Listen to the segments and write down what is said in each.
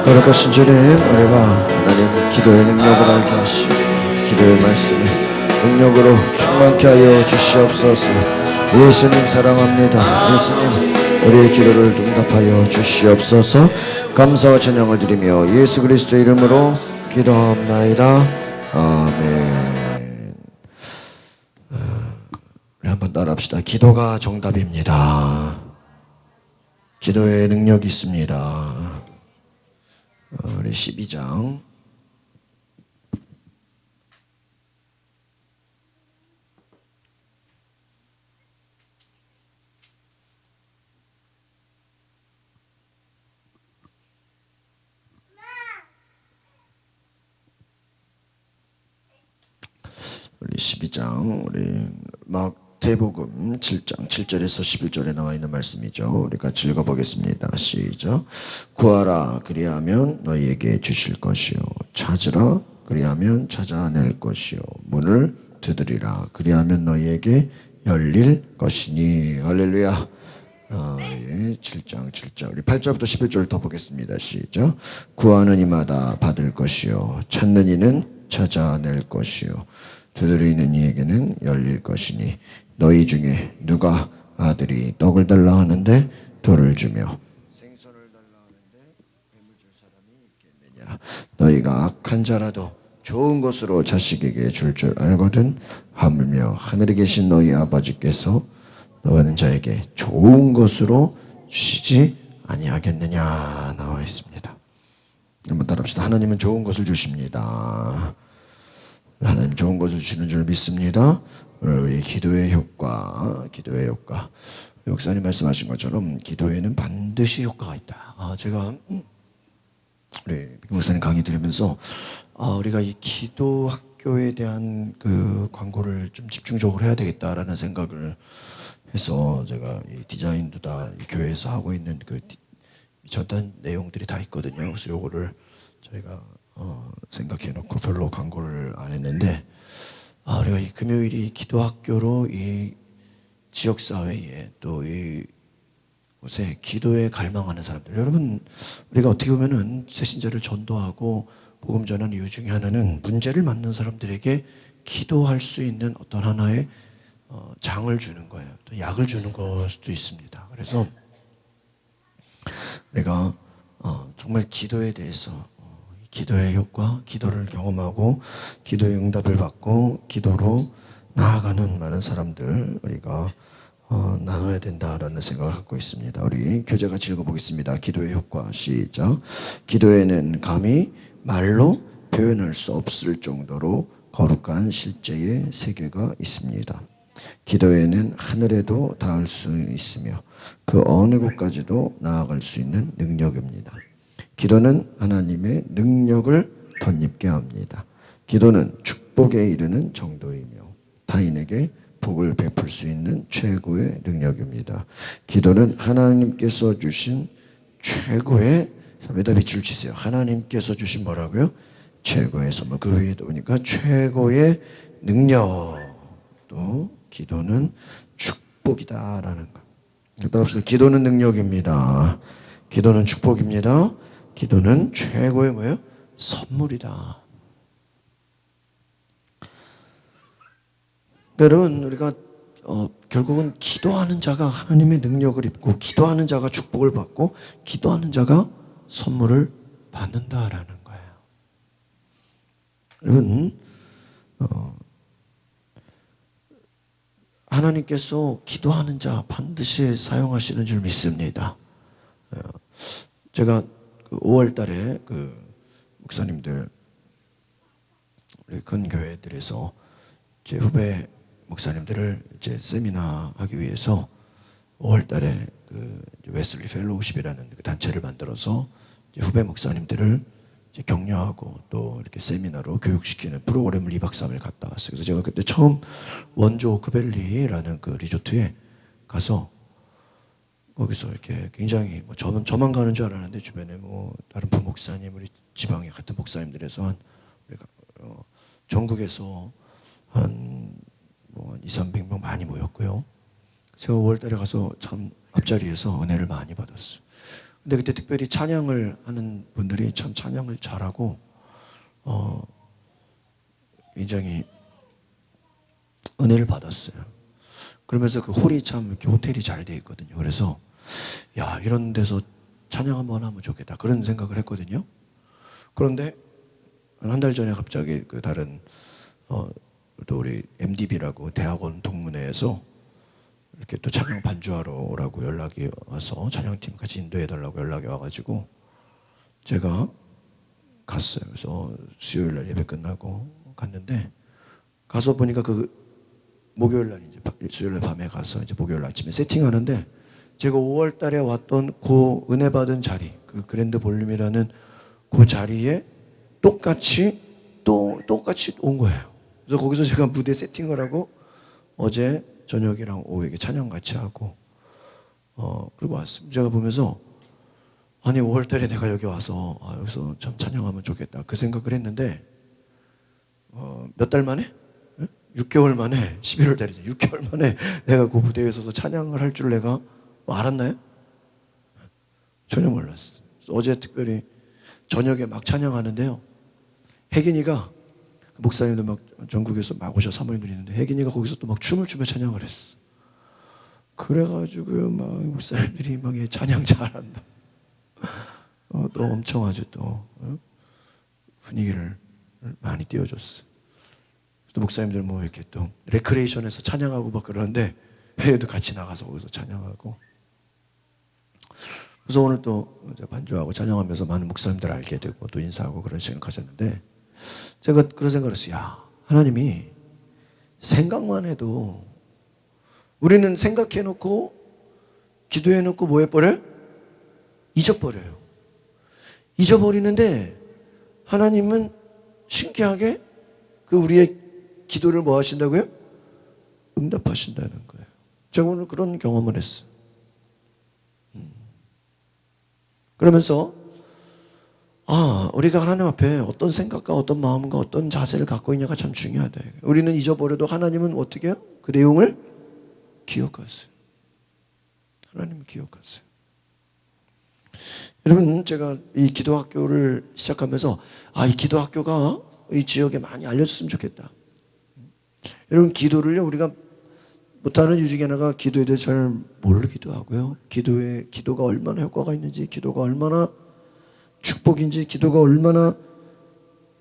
거룩하신 주님, 우리가 하나님 기도의 능력을 알게 하시고 기도의 말씀에 능력으로 충만케 하여 주시옵소서. 예수님 사랑합니다. 예수님 우리의 기도를 응답하여 주시옵소서. 감사와 찬양을 드리며 예수 그리스도의 이름으로 기도합나이다. 아멘. 우리 한번 따라합시다. 기도가 정답입니다. 기도의 능력이 있습니다. 우리 12장 우리 마태복음 7장 7절에서 11절에 나와 있는 말씀이죠. 우리 같이 읽어보겠습니다. 시작. 구하라 그리하면 너희에게 주실 것이요 찾으라 그리하면 찾아낼 것이요 문을 두드리라 그리하면 너희에게 열릴 것이니. 할렐루야. 7장 7절 우리 8절부터 11절 더 보겠습니다. 시작. 구하는 이마다 받을 것이요 찾는 이는 찾아낼 것이요 두드리는 이에게는 열릴 것이니. 너희 중에 누가 아들이 떡을 달라 하는데 돌을 주며 생선을 달라 하는데 뱀을 줄 사람이 있겠느냐. 너희가 악한 자라도 좋은 것으로 자식에게 줄 알거든 하물며 하늘에 계신 너희 아버지께서 너는 자에게 좋은 것으로 주시지 아니하겠느냐 나와 있습니다. 한번 따라합시다. 하나님은 좋은 것을 주십니다. 하나님 좋은 것을 주시는 줄 믿습니다. 우리 기도의 효과. 목사님 말씀하신 것처럼 기도에는 반드시 효과가 있다. 제가 우리 목사님 강의 들으면서 우리가 이 기도 학교에 대한 그 광고를 좀 집중적으로 해야 되겠다라는 생각을 해서 제가 이 디자인도 다 이 교회에서 하고 있는 그 전단 내용들이 다 있거든요. 그래서 요거를 저희가 생각해 놓고 별로 광고를 안 했는데 우리가 이 금요일이 기도학교로 이 지역사회에 또 이 곳에 기도에 갈망하는 사람들, 여러분 우리가 어떻게 보면은 새신자를 전도하고 복음 전하는 이유 중에 하나는 문제를 만난 사람들에게 기도할 수 있는 어떤 하나의 장을 주는 거예요. 또 약을 주는 걸 수도 있습니다. 그래서 우리가 정말 기도에 대해서 기도의 효과, 기도를 경험하고 기도의 응답을 받고 기도로 나아가는 많은 사람들 우리가 나눠야 된다라는 생각을 갖고 있습니다. 우리 교재 같이 읽어보겠습니다. 기도의 효과 시작. 기도에는 감히 말로 표현할 수 없을 정도로 거룩한 실제의 세계가 있습니다. 기도에는 하늘에도 닿을 수 있으며 그 어느 곳까지도 나아갈 수 있는 능력입니다. 기도는 하나님의 능력을 덧입게 합니다. 기도는 축복에 이르는 정도이며 타인에게 복을 베풀 수 있는 최고의 능력입니다. 기도는 하나님께서 주신 최고의 선배다 빛을 주세요. 하나님께서 주신 뭐라고요? 최고의 선물. 그 위에도 보니까 최고의 능력. 또 기도는 축복이다라는 거. 따라서 기도는 능력입니다. 기도는 축복입니다. 기도는 최고의 뭐예요? 선물이다. 여러분 우리가 결국은 기도하는 자가 하나님의 능력을 입고 기도하는 자가 축복을 받고 기도하는 자가 선물을 받는다라는 거예요. 여러분 하나님께서 기도하는 자 반드시 사용하시는 줄 믿습니다. 제가 5월 달에 그 목사님들 우리 큰 교회들에서 제 후배 목사님들을 이제 세미나 하기 위해서 5월 달에 그 웨슬리 펠로우십이라는 그 단체를 만들어서 이제 후배 목사님들을 이제 격려하고 또 이렇게 세미나로 교육시키는 프로그램을 2박 3일 갔다 왔어요. 그래서 제가 그때 처음 원조 오크밸리라는 그 리조트에 가서 거기서 이렇게 굉장히 뭐 저만 가는 줄 알았는데 주변에 뭐 다른 부목사님, 우리 지방에 같은 목사님들에서 한 우리가 전국에서 한 2, 300명 많이 모였고요. 제가 5월달에 가서 참 앞자리에서 은혜를 많이 받았어요. 근데 그때 특별히 찬양을 하는 분들이 참 찬양을 잘하고 굉장히 은혜를 받았어요. 그러면서 그 홀이 참 이렇게 호텔이 잘 돼 있거든요. 그래서 야, 이런 데서 찬양 한번 하면 좋겠다 그런 생각을 했거든요. 그런데 한 달 전에 갑자기 그 다른 또 우리 MDB라고 대학원 동문회에서 이렇게 또 찬양 반주하러 오라고 연락이 와서 찬양팀 같이 인도해달라고 연락이 와가지고 제가 갔어요. 그래서 수요일 날 예배 끝나고 갔는데 가서 보니까 그 목요일 날 이제 수요일 날 밤에 가서 이제 목요일 아침에 세팅하는데 제가 5월 달에 왔던 그 은혜 받은 자리, 그 그랜드 볼륨이라는 그 자리에 똑같이 온 거예요. 그래서 거기서 제가 무대 세팅을 하고 어제 저녁이랑 오후에 찬양 같이 하고 그리고 왔습니다. 제가 보면서 아니 5월 달에 내가 여기 와서 여기서 참 찬양하면 좋겠다 그 생각을 했는데 몇 달 만에? 6개월 만에 11월 달이죠. 6개월 만에 내가 그 무대에 서서 찬양을 할 줄 내가 알았나요? 전혀 몰랐어요. 어제 특별히 저녁에 막 찬양하는데요. 혜긴이가 목사님들 막 전국에서 막 오셔 사모님들이 있는데 혜긴이가 거기서 또 막 춤을 추며 찬양을 했어. 그래가지고 막 목사님들이 막 찬양 잘한다. 또 엄청 아주 또 분위기를 많이 띄워줬어. 또 목사님들 뭐 이렇게 또 레크레이션에서 찬양하고 막 그러는데 해외도 같이 나가서 거기서 찬양하고. 그래서 오늘 또 반주하고 찬양하면서 많은 목사님들 알게 되고 또 인사하고 그런 시간 가졌는데 제가 그런 생각을 했어요. 야, 하나님이 생각만 해도 우리는 생각해놓고 기도해놓고 뭐 해버려요? 잊어버려요. 잊어버리는데 하나님은 신기하게 그 우리의 기도를 뭐 하신다고요? 응답하신다는 거예요. 제가 오늘 그런 경험을 했어요. 그러면서 우리가 하나님 앞에 어떤 생각과 어떤 마음과 어떤 자세를 갖고 있냐가 참 중요하다. 우리는 잊어버려도 하나님은 어떻게 해요? 그 내용을 기억하세요. 하나님은 기억하세요. 여러분, 제가 이 기도학교를 시작하면서 이 기도학교가 이 지역에 많이 알려졌으면 좋겠다. 여러분, 기도를요, 우리가 못하는 이유 중에 하나가 기도에 대해서 잘 모르기도 하고요. 기도가 얼마나 효과가 있는지, 기도가 얼마나 축복인지, 기도가 얼마나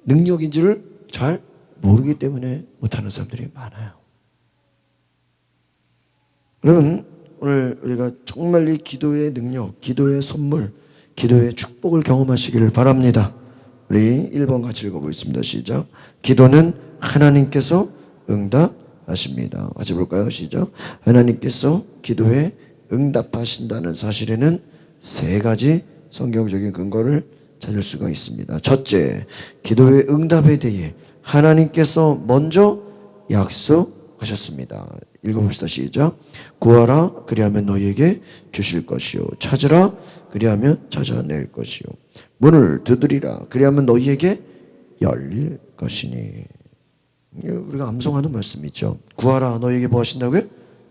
능력인지를 잘 모르기 때문에 못하는 사람들이 많아요. 여러분, 오늘 우리가 정말 이 기도의 능력, 기도의 선물, 기도의 축복을 경험하시기를 바랍니다. 우리 1번 같이 읽어보겠습니다. 시작. 기도는 하나님께서 응답하십니다. 같이 볼까요? 시작. 하나님께서 기도에 응답하신다는 사실에는 세 가지 성경적인 근거를 찾을 수가 있습니다. 첫째, 기도의 응답에 대해 하나님께서 먼저 약속하셨습니다. 읽어봅시다. 시작. 구하라 그리하면 너희에게 주실 것이요 찾으라 그리하면 찾아낼 것이요 문을 두드리라 그리하면 너희에게 열릴 것이니. 우리가 암송하는 말씀이죠. 구하라 너희에게 뭐 하신다고요?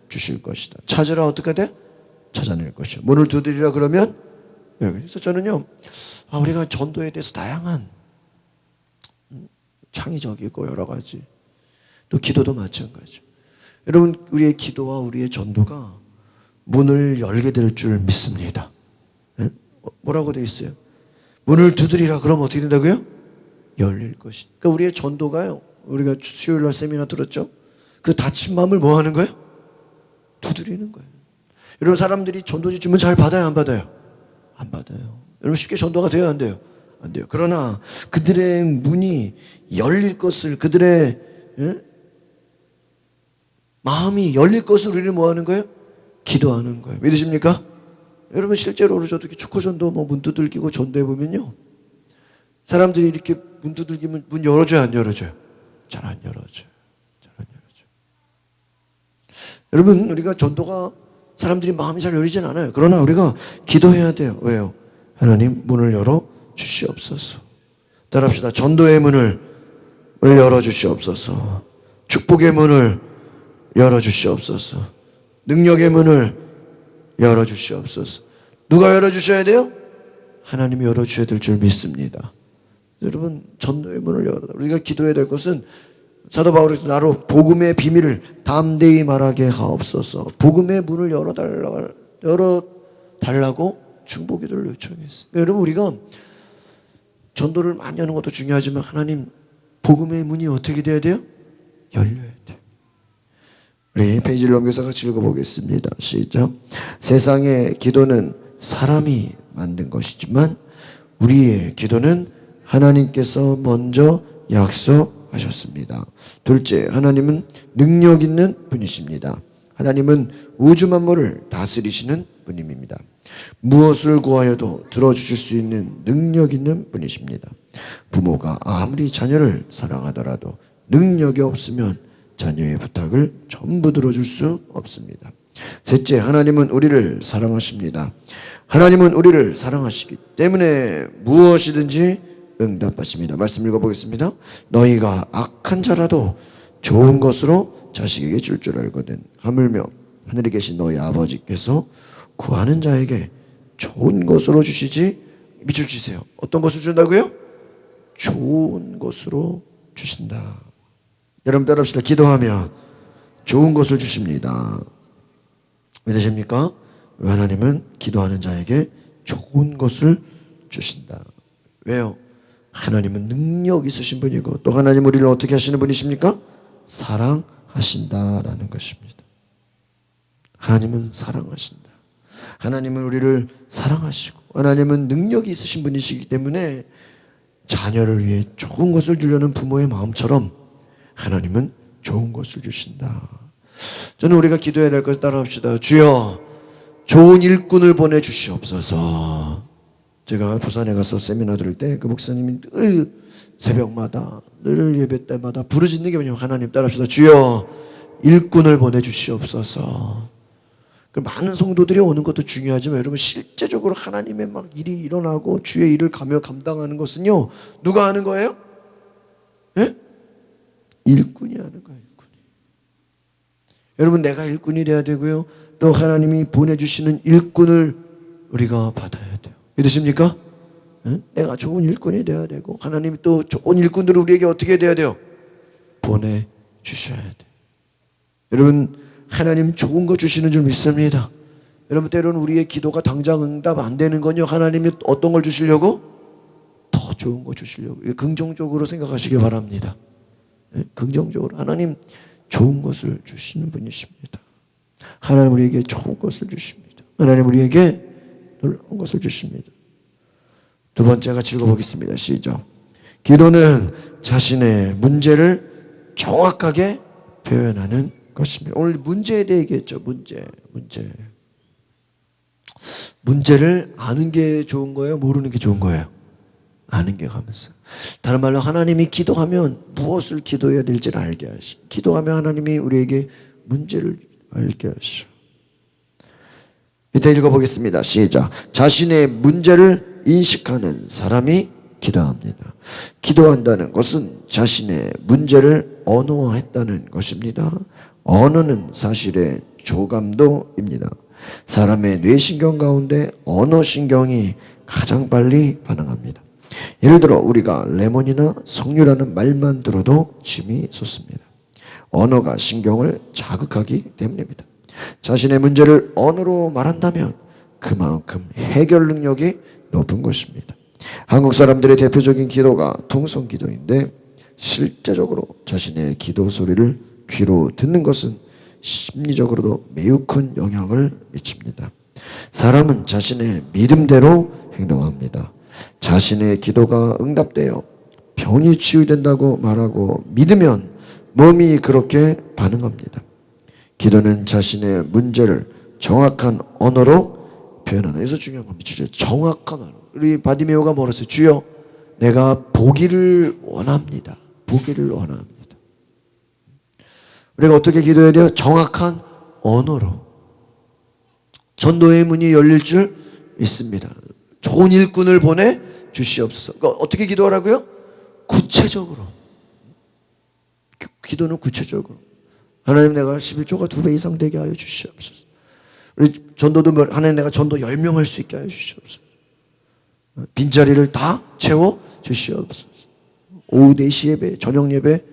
주실 것이다. 찾으라 어떻게 돼? 찾아낼 것이요 문을 두드리라 그러면. 그래서 저는요 우리가 전도에 대해서 다양한 창의적이고 여러 가지 또 기도도 마찬가지죠. 여러분, 우리의 기도와 우리의 전도가 문을 열게 될 줄 믿습니다. 네? 뭐라고 돼 있어요? 문을 두드리라 그러면 어떻게 된다고요? 열릴 것이. 그러니까 우리의 전도가요, 우리가 수요일 날 세미나 들었죠? 그 닫힌 마음을 뭐 하는 거예요? 두드리는 거예요. 여러분, 사람들이 전도지 주면 잘 받아요, 안 받아요? 안 받아요. 여러분, 쉽게 전도가 돼요, 안 돼요? 안 돼요. 그러나 그들의 문이 열릴 것을, 그들의 마음이 열릴 것을 우리는 뭐 하는 거예요? 기도하는 거예요. 믿으십니까? 여러분, 실제로 저도 축구전도 문 두들기고 전도해 보면요, 사람들이 이렇게 문 두들기면 문 열어줘요, 안 열어줘요? 잘 안 열어줘요. 잘 안 열어줘요. 여러분, 우리가 전도가 사람들이 마음이 잘 열리진 않아요. 그러나 우리가 기도해야 돼요. 왜요? 하나님 문을 열어 주시옵소서. 따라합시다. 전도의 문을 열어 주시옵소서. 축복의 문을 열어 주시옵소서. 능력의 문을 열어 주시옵소서. 누가 열어 주셔야 돼요? 하나님이 열어 주셔야 될 줄 믿습니다. 여러분, 전도의 문을 열어. 우리가 기도해야 될 것은 사도 바울이 나로 복음의 비밀을 담대히 말하게 하옵소서. 복음의 문을 열어달라고 중보기도를 요청했어요. 여러분, 우리가 전도를 많이 하는 것도 중요하지만 하나님 복음의 문이 어떻게 돼야 돼요? 열려야 돼요. 우리 페이지를 넘겨서 같이 읽어보겠습니다. 시작. 세상의 기도는 사람이 만든 것이지만 우리의 기도는 하나님께서 먼저 약속하셨습니다. 둘째, 하나님은 능력 있는 분이십니다. 하나님은 우주 만물을 다스리시는 분입니다. 무엇을 구하여도 들어주실 수 있는 능력 있는 분이십니다. 부모가 아무리 자녀를 사랑하더라도 능력이 없으면 자녀의 부탁을 전부 들어줄 수 없습니다. 셋째, 하나님은 우리를 사랑하십니다. 하나님은 우리를 사랑하시기 때문에 무엇이든지 응답하십니다. 말씀 읽어보겠습니다. 너희가 악한 자라도 좋은 것으로 자식에게 줄 줄 알거든. 하물며 하늘에 계신 너희 아버지께서 구하는 자에게 좋은 것으로 주시지. 밑줄 치세요. 어떤 것을 준다고요? 좋은 것으로 주신다. 여러분 따라합시다. 기도하면 좋은 것을 주십니다. 믿으십니까? 하나님은 기도하는 자에게 좋은 것을 주신다. 왜요? 하나님은 능력 있으신 분이고 또 하나님 우리를 어떻게 하시는 분이십니까? 사랑하신다라는 것입니다. 하나님은 사랑하신다. 하나님은 우리를 사랑하시고 하나님은 능력이 있으신 분이시기 때문에 자녀를 위해 좋은 것을 주려는 부모의 마음처럼 하나님은 좋은 것을 주신다. 저는 우리가 기도해야 될 것을 따라합시다. 주여 좋은 일꾼을 보내주시옵소서. 제가 부산에 가서 세미나 들을 때 그 목사님이 늘 새벽마다 늘 예배 때마다 부르짖는 게 뭐냐면 하나님 따라합시다. 주여 일꾼을 보내주시옵소서. 많은 성도들이 오는 것도 중요하지만 여러분 실제적으로 하나님의 막 일이 일어나고 주의 일을 가며 감당하는 것은요 누가 하는 거예요? 예? 일꾼이 하는 거예요. 일꾼이. 여러분 내가 일꾼이 돼야 되고요 또 하나님이 보내주시는 일꾼을 우리가 받아야 돼요. 믿으십니까? 예? 내가 좋은 일꾼이 돼야 되고 하나님이 또 좋은 일꾼들을 우리에게 어떻게 돼야 돼요? 보내주셔야 돼요. 여러분 하나님 좋은 거 주시는 줄 믿습니다. 여러분 때로는 우리의 기도가 당장 응답 안 되는 건요 하나님이 어떤 걸 주시려고? 더 좋은 거 주시려고. 긍정적으로 생각하시기 바랍니다. 네? 긍정적으로 하나님 좋은 것을 주시는 분이십니다. 하나님 우리에게 좋은 것을 주십니다. 하나님 우리에게 놀라운 것을 주십니다. 두 번째 같이 읽어보겠습니다. 시작. 기도는 자신의 문제를 정확하게 표현하는 것입니다. 오늘 문제에 대해 얘기했죠. 문제를 아는 게 좋은 거예요? 모르는 게 좋은 거예요? 아는 게 가면서. 다른 말로 하나님이 기도하면 무엇을 기도해야 될지를 알게 하시. 기도하면 하나님이 우리에게 문제를 알게 하시오. 이때 읽어보겠습니다. 시작. 자신의 문제를 인식하는 사람이 기도합니다. 기도한다는 것은 자신의 문제를 언어화했다는 것입니다. 언어는 사실의 조감도입니다. 사람의 뇌신경 가운데 언어신경이 가장 빨리 반응합니다. 예를 들어 우리가 레몬이나 석류라는 말만 들어도 침이 솟습니다. 언어가 신경을 자극하기 때문입니다. 자신의 문제를 언어로 말한다면 그만큼 해결 능력이 높은 것입니다. 한국 사람들의 대표적인 기도가 통성기도인데 실제적으로 자신의 기도 소리를 귀로 듣는 것은 심리적으로도 매우 큰 영향을 미칩니다. 사람은 자신의 믿음대로 행동합니다. 자신의 기도가 응답되어 병이 치유된다고 말하고 믿으면 몸이 그렇게 반응합니다. 기도는 자신의 문제를 정확한 언어로 표현하는. 여기서 중요한 겁니다. 정확한 언어. 우리 바디메오가 뭐랬어요? 주여 내가 보기를 원합니다. 보기를 원합니다. 우리가 어떻게 기도해야 돼요? 정확한 언어로. 전도의 문이 열릴 줄 믿습니다. 좋은 일꾼을 보내 주시옵소서. 그러니까 어떻게 기도하라고요? 구체적으로. 기도는 구체적으로. 하나님, 내가 11조가 2배 이상 되게 하여 주시옵소서. 우리 전도도 하나님, 내가 전도 10명 할 수 있게 하여 주시옵소서. 빈자리를 다 채워 주시옵소서. 오후 4시 예배, 저녁 예배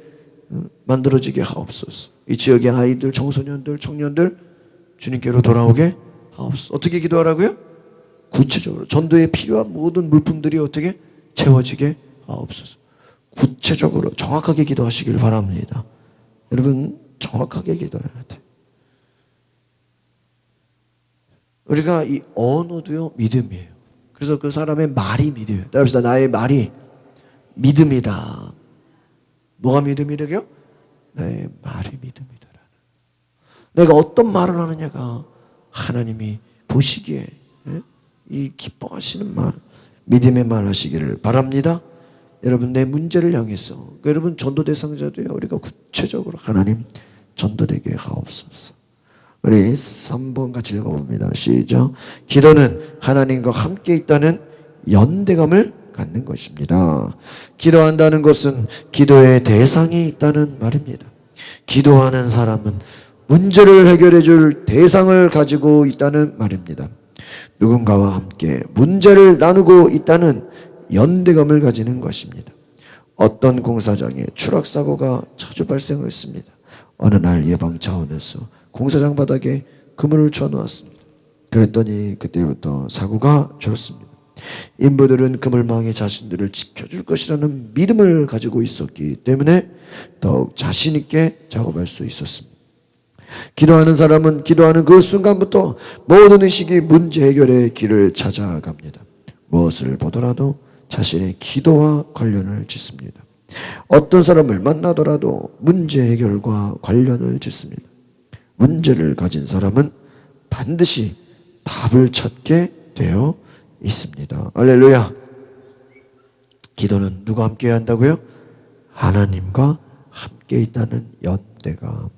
만들어지게 하옵소서. 이 지역의 아이들, 청소년들, 청년들 주님께로 돌아오게 하옵소서. 어떻게 기도하라고요? 구체적으로. 전도에 필요한 모든 물품들이 어떻게 채워지게 하옵소서. 구체적으로 정확하게 기도하시길 바랍니다. 여러분, 정확하게 기도해야 돼. 우리가 이 언어도요, 믿음이에요. 그래서 그 사람의 말이 믿음이에요. 따라합시다. 나의 말이 믿음이다. 뭐가 믿음이래요? 나의 말이 믿음이다. 내가 어떤 말을 하느냐가 하나님이 보시기에 이 기뻐하시는 말, 믿음의 말 하시기를 바랍니다. 여러분, 내 문제를 향해서, 여러분 전도 대상자도요, 우리가 구체적으로 하나님 전도되게 하옵소서. 우리 3번 같이 읽어봅니다. 시작. 기도는 하나님과 함께 있다는 연대감을 갖는 것입니다. 기도한다는 것은 기도의 대상이 있다는 말입니다. 기도하는 사람은 문제를 해결해 줄 대상을 가지고 있다는 말입니다. 누군가와 함께 문제를 나누고 있다는 연대감을 가지는 것입니다. 어떤 공사장에 추락사고가 자주 발생했습니다. 어느 날 예방 차원에서 공사장 바닥에 그물을 쳐놓았습니다. 그랬더니 그때부터 사고가 줄었습니다. 인부들은 그물망에 자신들을 지켜줄 것이라는 믿음을 가지고 있었기 때문에 더욱 자신 있게 작업할 수 있었습니다. 기도하는 사람은 기도하는 그 순간부터 모든 의식이 문제 해결의 길을 찾아갑니다. 무엇을 보더라도 자신의 기도와 관련을 짓습니다. 어떤 사람을 만나더라도 문제 해결과 관련을 짓습니다. 문제를 가진 사람은 반드시 답을 찾게 되어 있습니다. 할렐루야. 기도는 누가 함께 한다고요? 하나님과 함께 있다는 연대감.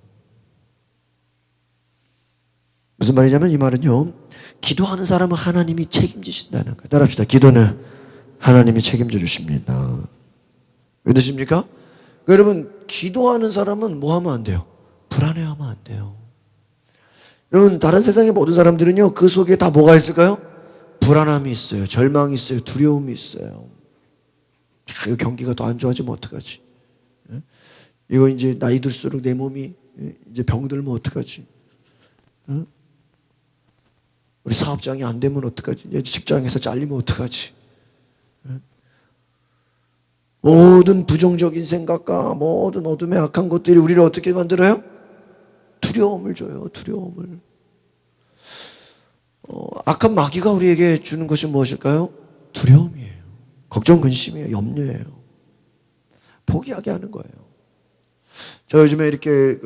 무슨 말이냐면, 이 말은요, 기도하는 사람은 하나님이 책임지신다는 거예요. 따라합시다. 기도는 하나님이 책임져 주십니다. 믿으십니까? 여러분, 기도하는 사람은 뭐 하면 안 돼요? 불안해하면 안 돼요. 여러분, 다른 세상의 모든 사람들은요, 그 속에 다 뭐가 있을까요? 불안함이 있어요. 절망이 있어요. 두려움이 있어요. 이거 경기가 더 안 좋아지면 어떡하지? 이거 이제 나이 들수록 내 몸이 이제 병들면 어떡하지? 우리 사업장이 안 되면 어떡하지? 이제 직장에서 잘리면 어떡하지? 모든 부정적인 생각과 모든 어둠의 악한 것들이 우리를 어떻게 만들어요? 두려움을 줘요. 두려움을. 악한 마귀가 우리에게 주는 것이 무엇일까요? 두려움이에요. 걱정, 근심이에요. 염려예요. 포기하게 하는 거예요. 저 요즘에 이렇게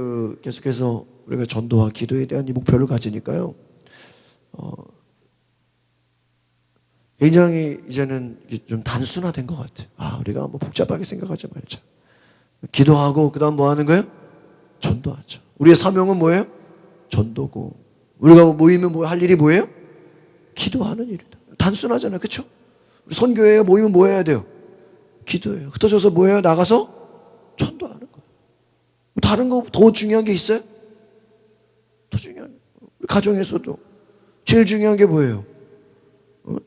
계속해서 우리가 전도와 기도에 대한 이 목표를 가지니까요, 굉장히 이제는 좀 단순화된 것 같아요. 우리가 뭐 복잡하게 생각하지 말자. 기도하고 그 다음 뭐 하는 거예요? 전도하자. 우리의 사명은 뭐예요? 전도고, 우리가 모이면 뭐 할 일이 뭐예요? 기도하는 일이다. 단순하잖아요. 그렇죠? 우리 선교회에 모이면 뭐 해야 돼요? 기도해요. 흩어져서 뭐 해요? 나가서 전도하는 거예요. 다른 거 더 중요한 게 있어요? 더 중요한 거. 우리 가정에서도 제일 중요한 게 뭐예요?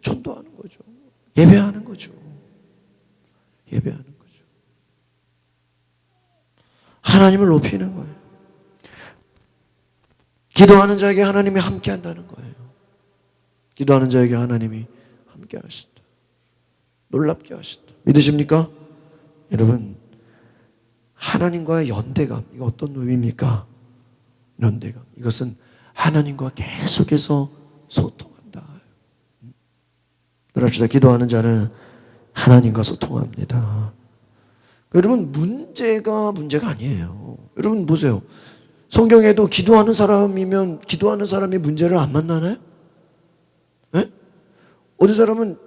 전도하는 거죠. 예배하는 거죠. 예배하는 거죠. 하나님을 높이는 거예요. 기도하는 자에게 하나님이 함께 한다는 거예요. 기도하는 자에게 하나님이 함께 하신다. 놀랍게 하신다. 믿으십니까? 여러분, 하나님과의 연대감, 이거 어떤 의미입니까? 연대감. 이것은 하나님과 계속해서 소통한다. 그럽시다. 기도하는 자는 하나님과 소통합니다. 여러분, 문제가 아니에요. 여러분 보세요. 성경에도 기도하는 사람이면 기도하는 사람이 문제를 안 만나나요? 네? 어떤 사람은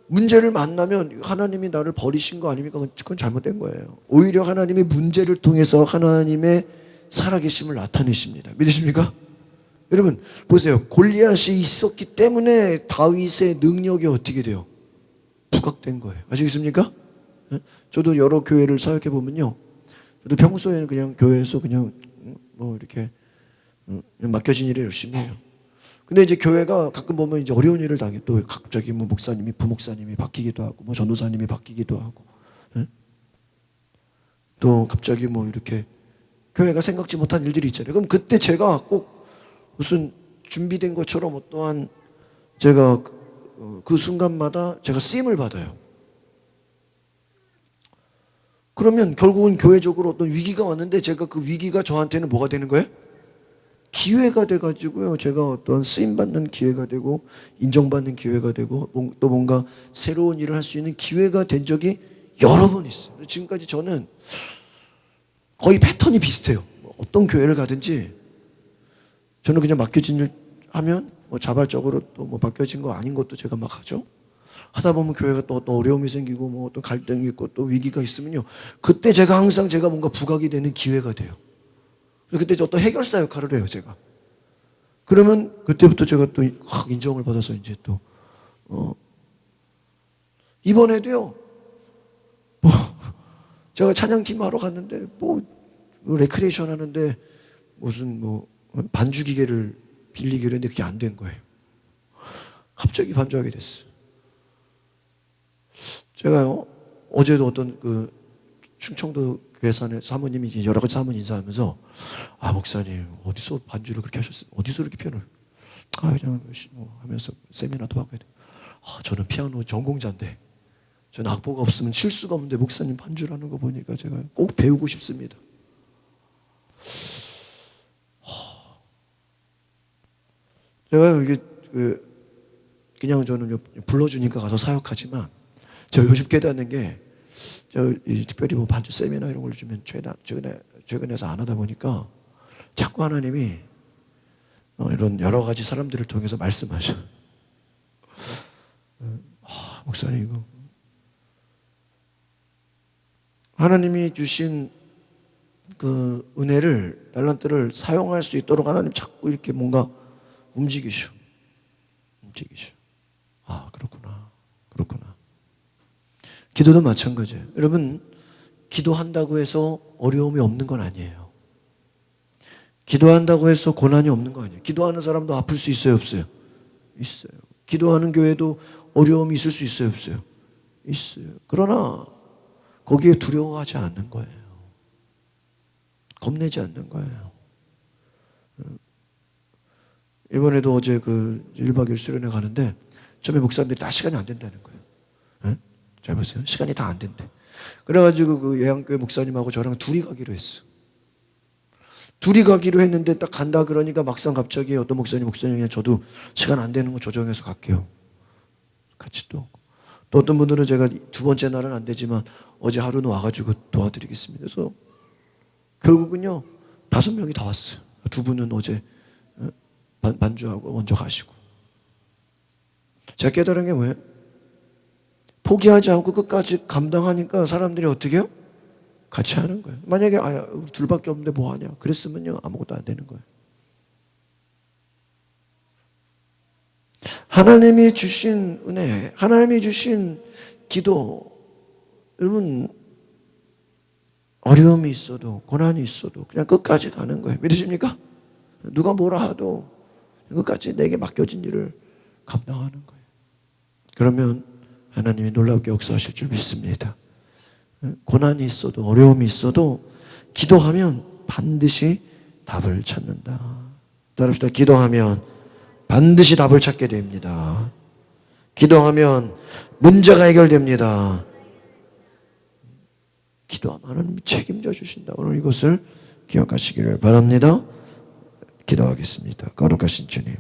문제를 만나면 하나님이 나를 버리신 거 아닙니까? 그건 잘못된 거예요. 오히려 하나님이 문제를 통해서 하나님의 살아계심을 나타내십니다. 믿으십니까? 여러분 보세요. 골리앗이 있었기 때문에 다윗의 능력이 어떻게 돼요? 부각된 거예요. 아시겠습니까? 저도 여러 교회를 사역해 보면요, 저도 평소에는 그냥 교회에서 그냥 뭐 이렇게 맡겨진 일에 열심히 해요. 근데 이제 교회가 가끔 보면 이제 어려운 일을 당해. 또 갑자기 뭐 목사님이, 부목사님이 바뀌기도 하고, 뭐 전도사님이 바뀌기도 하고, 또 갑자기 뭐 이렇게 교회가 생각지 못한 일들이 있잖아요. 그럼 그때 제가 꼭 무슨 준비된 것처럼 어떠한 제가 그 순간마다 제가 쓰임을 받아요. 그러면 결국은 교회적으로 어떤 위기가 왔는데 제가 그 위기가 저한테는 뭐가 되는 거예요? 기회가 돼가지고요. 제가 어떤 쓰임받는 기회가 되고 인정받는 기회가 되고 또 뭔가 새로운 일을 할 수 있는 기회가 된 적이 여러 번 있어요. 지금까지 저는 거의 패턴이 비슷해요. 어떤 교회를 가든지 저는 그냥 맡겨진 일 하면 뭐 자발적으로 또 뭐 맡겨진 거 아닌 것도 제가 막 하죠. 하다 보면 교회가 또 어떤 어려움이 생기고 뭐 어떤 갈등이 있고 또 위기가 있으면요, 그때 제가 항상 제가 뭔가 부각이 되는 기회가 돼요. 그때 어떤 해결사 역할을 해요, 제가. 그러면 그때부터 제가 또 인정을 받아서 이제 또 이번에도요, 뭐 제가 찬양팀 하러 갔는데 뭐 레크레이션 하는데 무슨 뭐 반주 기계를 빌리기로 했는데 그게 안 된 거예요. 갑자기 반주하게 됐어요. 제가요, 어제도 어떤 그 충청도 괴산의 사모님이 이제 여러 가지 사모님 인사하면서, 아 목사님 어디서 반주를 그렇게 하셨어요? 어디서 그렇게 피아노를? 아 그냥 뭐 하면서 세미나도 받고 해야 돼. 아 저는 피아노 전공자인데 저는 악보가 없으면 칠 수가 없는데 목사님 반주라는 거 보니까 제가 꼭 배우고 싶습니다. 제가 이게 그냥 저는 불러주니까 가서 사역하지만 제가 요즘 깨닫는 게, 특별히 뭐 반주 세미나 이런 걸 주면 최근에서 안 하다 보니까 자꾸 하나님이 이런 여러 가지 사람들을 통해서 말씀하셔. 목사님 이거 하나님이 주신 그 은혜를, 달란트를 사용할 수 있도록 하나님 자꾸 이렇게 뭔가 움직이셔. 아 그렇구나. 기도도 마찬가지예요. 여러분 기도한다고 해서 어려움이 없는 건 아니에요. 기도한다고 해서 고난이 없는 거 아니에요. 기도하는 사람도 아플 수 있어요, 없어요? 있어요. 기도하는 교회도 어려움이 있을 수 있어요, 없어요? 있어요. 그러나 거기에 두려워하지 않는 거예요. 겁내지 않는 거예요. 이번에도 어제 그 1박 2일 수련회 가는데 처음에 목사님들이 다 시간이 안 된다는 거예요. 잘 보세요. 시간이 다 안 된대. 그래가지고 그 예양교회 목사님하고 저랑 둘이 가기로 했어. 둘이 가기로 했는데 딱 간다 그러니까 막상 갑자기 어떤 목사님이 저도 시간 안 되는 거 조정해서 갈게요. 같이 또 어떤 분들은 제가 두 번째 날은 안 되지만 어제 하루는 와가지고 도와드리겠습니다. 그래서 결국은요 5명이 다 왔어요. 2분은 어제 반주하고 먼저 가시고. 제가 깨달은 게 뭐예요? 포기하지 않고 끝까지 감당하니까 사람들이 어떻게 해요? 같이 하는 거예요. 만약에 우리 둘밖에 없는데 뭐 하냐? 그랬으면요 아무것도 안 되는 거예요. 하나님이 주신 은혜, 하나님이 주신 기도, 여러분 어려움이 있어도 고난이 있어도 그냥 끝까지 가는 거예요. 믿으십니까? 누가 뭐라 하도 끝까지 내게 맡겨진 일을 감당하는 거예요. 그러면 하나님이 놀랍게 역사하실 줄 믿습니다. 고난이 있어도 어려움이 있어도 기도하면 반드시 답을 찾는다. 따라합시다. 기도하면 반드시 답을 찾게 됩니다. 기도하면 문제가 해결됩니다. 기도하면 하나님이 책임져 주신다. 오늘 이것을 기억하시기를 바랍니다. 기도하겠습니다. 거룩하신 주님,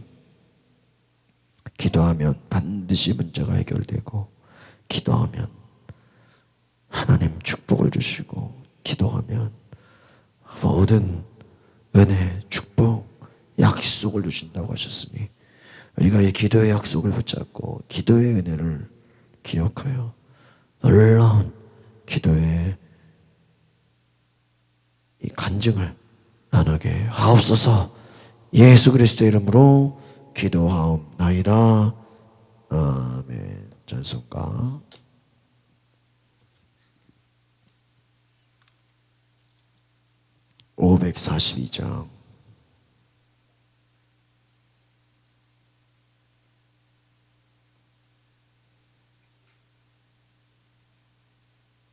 기도하면 반드시 문제가 해결되고, 기도하면 하나님 축복을 주시고, 기도하면 모든 은혜, 축복, 약속을 주신다고 하셨으니 우리가 이 기도의 약속을 붙잡고 기도의 은혜를 기억하여 놀라운 기도의 이 간증을 나누게 하옵소서. 예수 그리스도의 이름으로 기도하옵나이다. 아멘. 찬송가 542장